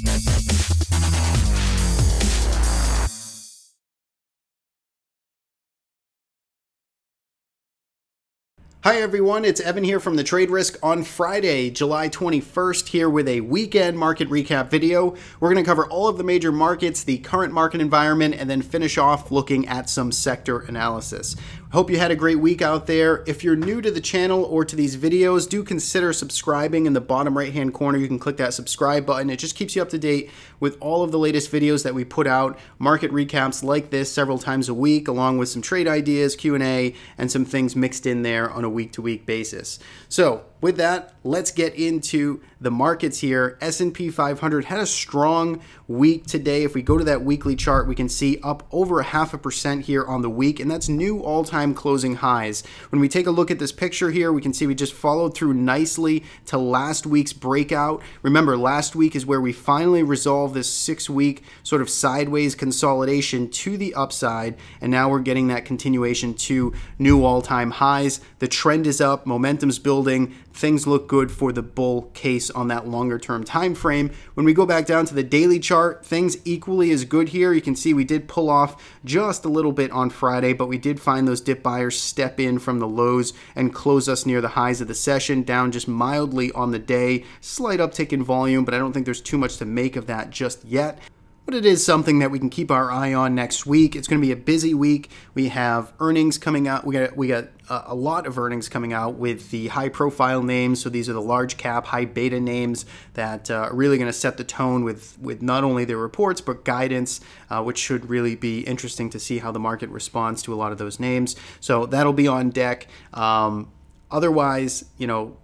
Hi everyone, it's Evan here from The Trade Risk on Friday, July 21st, here with a weekend market recap video. We're going to cover all of the major markets, the current market environment, and then finish off looking at some sector analysis. Hope you had a great week out there. If you're new to the channel or to these videos, do consider subscribing. In the bottom right hand corner, you can click that subscribe button. It just keeps you up to date with all of the latest videos that we put out, market recaps like this several times a week, along with some trade ideas, Q&A, and some things mixed in there on a week-to-week basis. So with that, let's get into the markets here. S&P 500 had a strong week today. If we go to that weekly chart, we can see up over 0.5% here on the week, and that's new all-time closing highs. When we take a look at this picture here, we can see we just followed through nicely to last week's breakout. Remember, last week is where we finally resolved this 6-week sort of sideways consolidation to the upside, and now we're getting that continuation to new all-time highs. The trend is up, momentum's building, things look good for the bull case on that longer term time frame. When we go back down to the daily chart, things equally as good here. You can see we did pull off just a little bit on Friday, but we did find those dip buyers step in from the lows and close us near the highs of the session, down just mildly on the day. Slight uptick in volume, but I don't think there's too much to make of that just yet. But it is something that we can keep our eye on next week. It's going to be a busy week. We have earnings coming out. We got a lot of earnings coming out with the high-profile names. So these are the large-cap, high-beta names that are really going to set the tone with not only their reports but guidance, which should really be interesting to see how the market responds to a lot of those names. So that'll be on deck. Otherwise,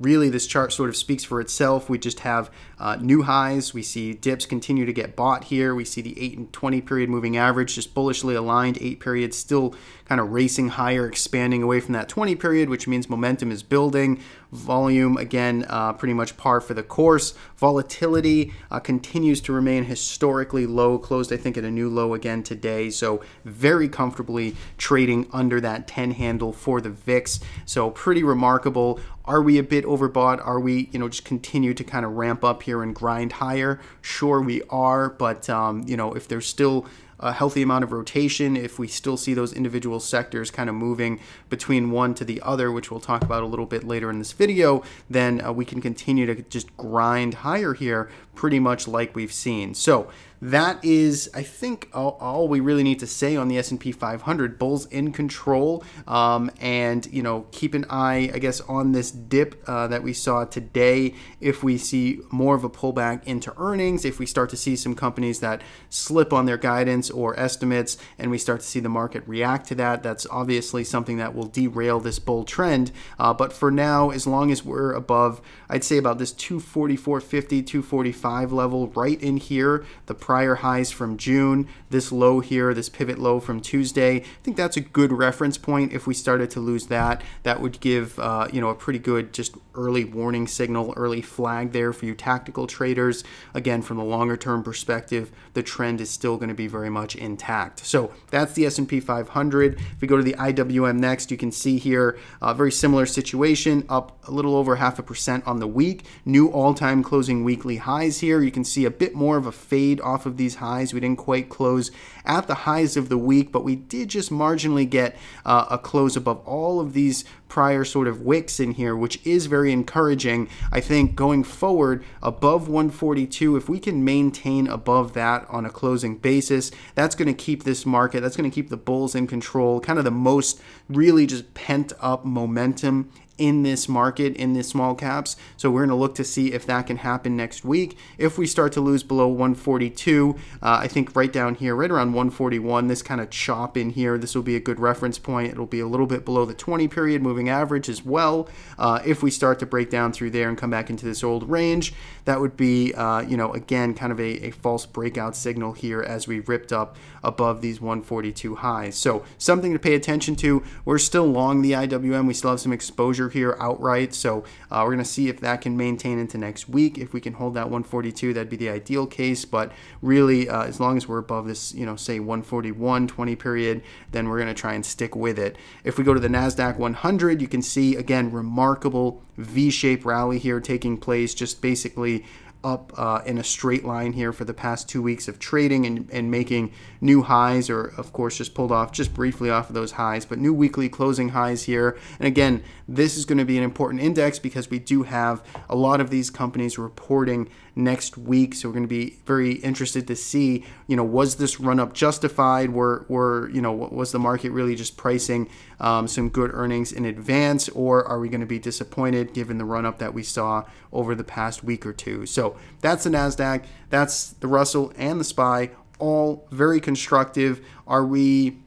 really this chart sort of speaks for itself. We just have new highs. We see dips continue to get bought here. We see the 8 and 20 period moving average just bullishly aligned. 8 period still kind of racing higher, expanding away from that 20 period, which means momentum is building. Volume, again, pretty much par for the course. Volatility continues to remain historically low, closed, I think, at a new low again today. So very comfortably trading under that 10 handle for the VIX. So pretty remarkable. Are we a bit overbought? Are we, just continue to kind of ramp up here and grind higher? Sure, we are. But, if there's still a healthy amount of rotation, if we still see those individual sectors kind of moving between one to the other, which we'll talk about a little bit later in this video, then we can continue to just grind higher here pretty much like we've seen. So that is, I think, all we really need to say on the S&P 500. Bulls in control, and keep an eye, I guess, on this dip that we saw today. If we see more of a pullback into earnings, if we start to see some companies that slip on their guidance or estimates, and we start to see the market react to that, that's obviously something that will derail this bull trend. But for now, as long as we're above, I'd say about this 244.50, 245 level, right in here, the prior highs from June, this low here, this pivot low from Tuesday, I think that's a good reference point. If we started to lose that, that would give a pretty good just early warning signal, early flag there for you tactical traders. Again, from the longer term perspective, the trend is still going to be very much intact. So that's the S&P 500. If we go to the IWM next, you can see here a very similar situation, up a little over 0.5% on the week. New all-time closing weekly highs here. You can see a bit more of a fade off of these highs. We didn't quite close at the highs of the week, but we did just marginally get a close above all of these prior sort of wicks in here, which is very encouraging. I think going forward above 142, if we can maintain above that on a closing basis, that's going to keep this market, that's going to keep the bulls in control, kind of the most really just pent up momentum in this market, in the small caps. So we're going to look to see if that can happen next week. If we start to lose below 142, I think right down here, right around 141, this kind of chop in here, this will be a good reference point. It'll be a little bit below the 20 period moving average as well. If we start to break down through there and come back into this old range, that would be, again, kind of a false breakout signal here as we ripped up above these 142 highs. So something to pay attention to. We're still long the IWM. We still have some exposure here outright, so we're going to see if that can maintain into next week. If we can hold that 142, that'd be the ideal case, but really as long as we're above this, say 141 20 period, then we're going to try and stick with it. If we go to the NASDAQ 100, you can see again remarkable V-shaped rally here taking place, just basically up in a straight line here for the past 2 weeks of trading and making new highs, or of course just pulled off just briefly off of those highs, but new weekly closing highs here. And again, this is going to be an important index because we do have a lot of these companies reporting next week, so we're going to be very interested to see, was this run up justified? Was the market really just pricing some good earnings in advance, or are we going to be disappointed given the run up that we saw over the past week or two? So that's the NASDAQ, that's the Russell and the SPY, all very constructive. Are we,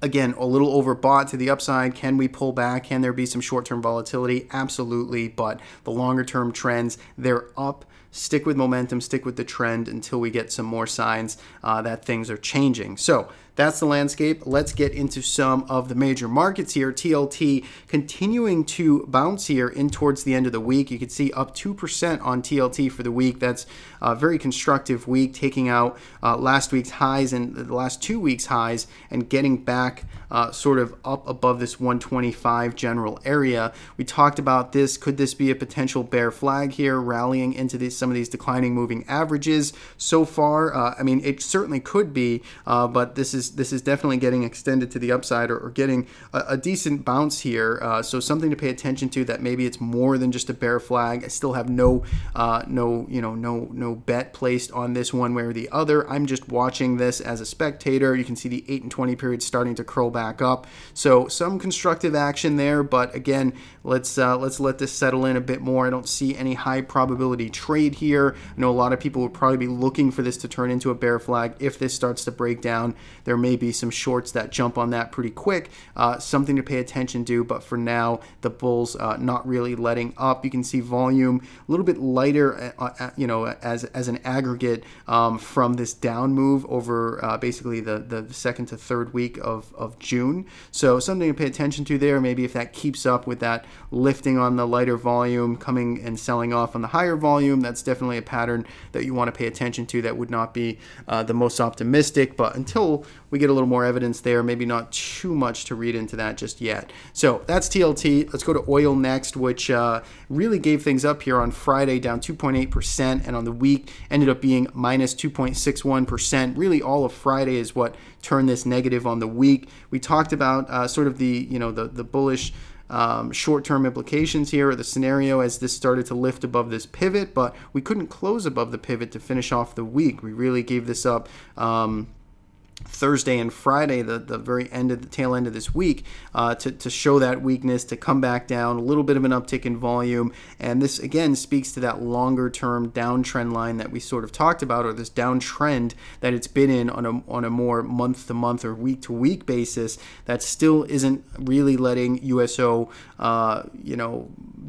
again, a little overbought to the upside? Can we pull back? Can there be some short-term volatility? Absolutely, but the longer-term trends, they're up. Stick with momentum, stick with the trend until we get some more signs that things are changing. So that's the landscape. Let's get into some of the major markets here. TLT continuing to bounce here in towards the end of the week. You can see up 2% on TLT for the week. That's a very constructive week, taking out last week's highs and the last 2 weeks' highs and getting back sort of up above this 125 general area. We talked about this. Could this be a potential bear flag here, rallying into some of these declining moving averages? So far, I mean, it certainly could be, but this is definitely getting extended to the upside, or getting a decent bounce here. So something to pay attention to, that maybe it's more than just a bear flag. I still have no bet placed on this one way or the other. I'm just watching this as a spectator. You can see the 8 and 20 period starting to curl back up. So some constructive action there, but again, let's let this settle in a bit more. I don't see any high probability trade here. I know a lot of people would probably be looking for this to turn into a bear flag. If this starts to break down, there may be some shorts that jump on that pretty quick. Something to pay attention to, but for now, the bulls not really letting up. You can see volume a little bit lighter, as an aggregate from this down move over basically the second to third week of June. So something to pay attention to there. Maybe if that keeps up with that lifting on the lighter volume, coming and selling off on the higher volume, that's definitely a pattern that you want to pay attention to. That would not be the most optimistic, but until we get a little more evidence there, maybe not too much to read into that just yet. So that's TLT. Let's go to oil next, which really gave things up here on Friday, down 2.8%, and on the week ended up being minus 2.61%. Really all of Friday is what turned this negative on the week. We talked about sort of the bullish short-term implications here, or the scenario as this started to lift above this pivot, but we couldn't close above the pivot to finish off the week. We really gave this up Thursday and Friday, the very end of the tail end of this week, to show that weakness, to come back down, a little bit of an uptick in volume. And this again speaks to that longer term downtrend line that we sort of talked about, or this downtrend that it's been in on a more month to month or week to week basis, that still isn't really letting USO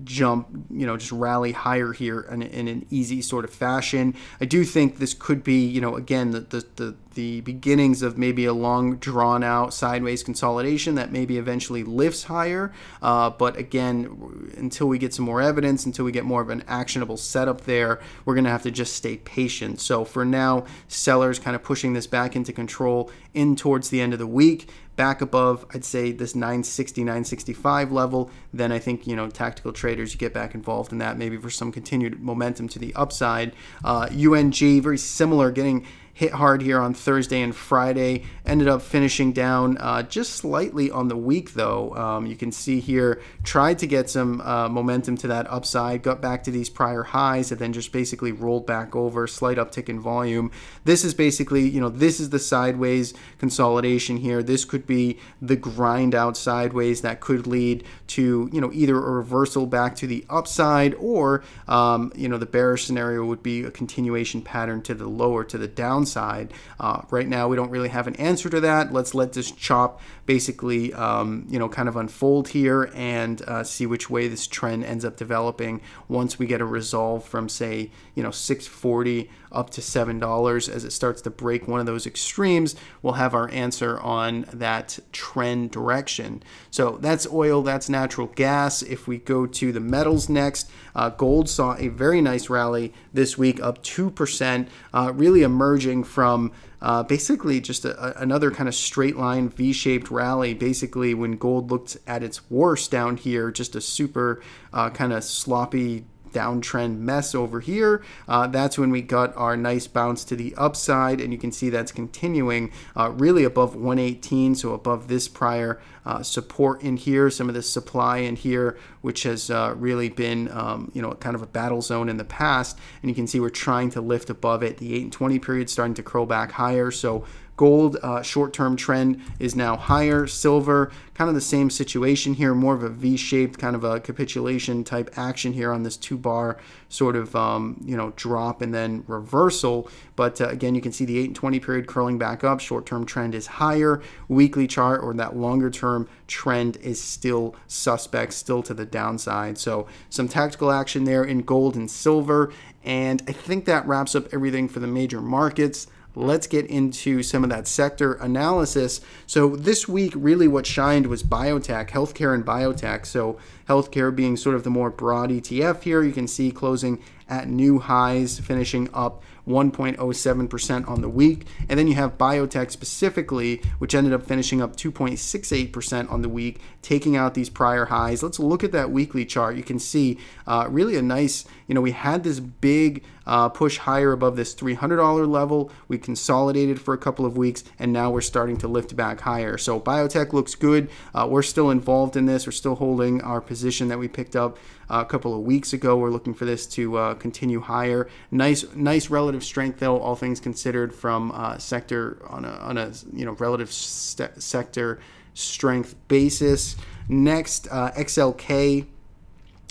jump, just rally higher here in an easy sort of fashion. I do think this could be, again, the beginnings of maybe a long drawn out sideways consolidation that maybe eventually lifts higher. But again, until we get some more evidence, until we get more of an actionable setup there, we're going to have to just stay patient. So for now, sellers kind of pushing this back into control in towards the end of the week. Back above, I'd say this 960, 965 level, then I think, tactical traders, you get back involved in that, maybe for some continued momentum to the upside. UNG, very similar, getting hit hard here on Thursday and Friday, ended up finishing down just slightly on the week though. You can see here, tried to get some momentum to that upside, got back to these prior highs, and then just basically rolled back over, slight uptick in volume. This is basically, this is the sideways consolidation here. This could be the grind out sideways that could lead to, either a reversal back to the upside, or, the bearish scenario would be a continuation pattern to the lower, to the downside. Right now, we don't really have an answer to that. Let's let this chop basically, kind of unfold here and see which way this trend ends up developing once we get a resolve from, say, $6.40 up to $7. As it starts to break one of those extremes, we'll have our answer on that trend direction. So that's oil, that's natural gas. If we go to the metals next, gold saw a very nice rally this week, up 2%, really emerging from basically just another kind of straight line V-shaped rally. Basically, when gold looked at its worst down here, just a super kind of sloppy downtrend mess over here. That's when we got our nice bounce to the upside, and you can see that's continuing really above 118, so above this prior support in here, some of the supply in here, which has really been kind of a battle zone in the past, and you can see we're trying to lift above it. The 8 and 20 period starting to curl back higher, so gold short-term trend is now higher. Silver, kind of the same situation here, more of a V-shaped kind of a capitulation type action here on this 2-bar sort of drop and then reversal. But again, you can see the 8 and 20 period curling back up. Short-term trend is higher. Weekly chart, or that longer-term trend, is still suspect, still to the downside. So some tactical action there in gold and silver. And I think that wraps up everything for the major markets. Let's get into some of that sector analysis. So this week, really what shined was biotech, healthcare and biotech. So healthcare being sort of the more broad ETF here. You can see closing at new highs, finishing up 1.07% on the week. And then you have biotech specifically, which ended up finishing up 2.68% on the week, taking out these prior highs. Let's look at that weekly chart. You can see really a nice, we had this big push higher above this $300 level. We consolidated for a couple of weeks, and now we're starting to lift back higher. So biotech looks good. We're still involved in this. We're still holding our position that we picked up a couple of weeks ago. We're looking for this to continue higher. Nice relative strength, though, all things considered, from sector on a relative sector strength basis. Next, XLK.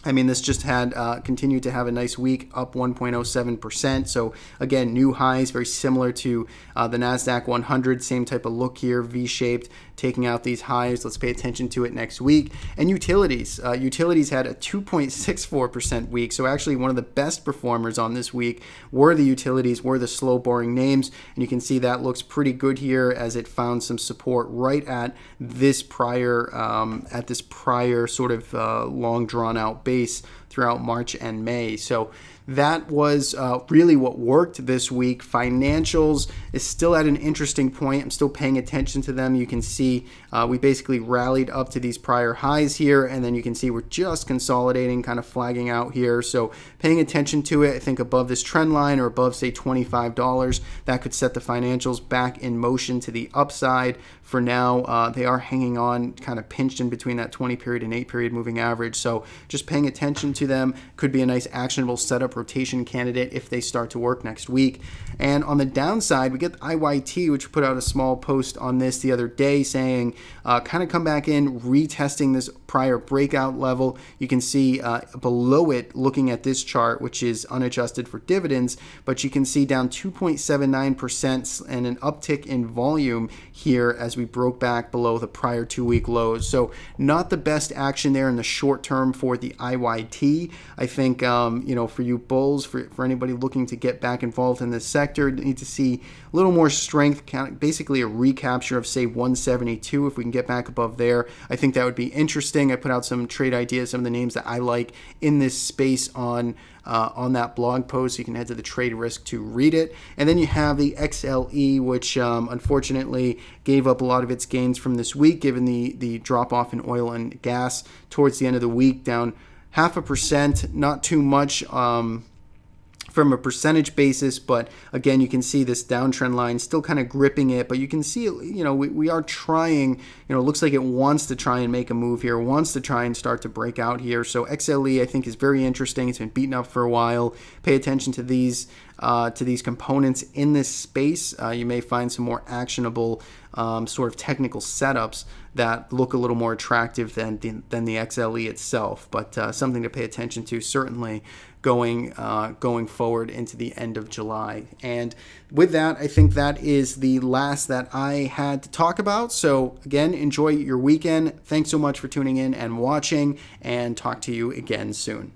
I mean, this just had continued to have a nice week, up 1.07%. So again, new highs, very similar to the NASDAQ 100, same type of look here, V-shaped, taking out these highs. Let's pay attention to it next week. And utilities. Utilities had a 2.64% week. So actually one of the best performers on this week were the utilities, were the slow boring names. And you can see that looks pretty good here as it found some support right at this prior sort of long drawn out base throughout March and May. So that was really what worked this week. Financials is still at an interesting point. I'm still paying attention to them. You can see we basically rallied up to these prior highs here, and then you can see we're just consolidating, kind of flagging out here. So paying attention to it, I think above this trend line or above, say, $25, that could set the financials back in motion to the upside. For now, they are hanging on, kind of pinched in between that 20 period and 8 period moving average. So just paying attention to them could be a nice actionable setup rotation candidate if they start to work next week. And on the downside, we get the IYT, which put out a small post on this the other day saying kind of come back in, retesting this prior breakout level. You can see below it, looking at this chart, which is unadjusted for dividends, but you can see down 2.79% and an uptick in volume here as we broke back below the prior 2-week lows. So not the best action there in the short term for the IYT. I think, for you bulls, for anybody looking to get back involved in this sector, need to see a little more strength, basically a recapture of, say, 172. If we can get back above there, I think that would be interesting. I put out some trade ideas, some of the names that I like in this space on that blog post. You can head to the Trade Risk to read it. And then you have the XLE, which unfortunately gave up a lot of its gains from this week, given the drop off in oil and gas towards the end of the week, down 0.5%, not too much from a percentage basis, but again, you can see this downtrend line still kind of gripping it, but you can see, we are trying, it looks like it wants to try and make a move here, wants to try and start to break out here. So XLE, I think, is very interesting. It's been beaten up for a while. Pay attention to these components in this space. You may find some more actionable sort of technical setups that look a little more attractive than the XLE itself, but something to pay attention to, certainly going forward into the end of July. And with that, I think that is the last that I had to talk about. So again, enjoy your weekend. Thanks so much for tuning in and watching, and talk to you again soon.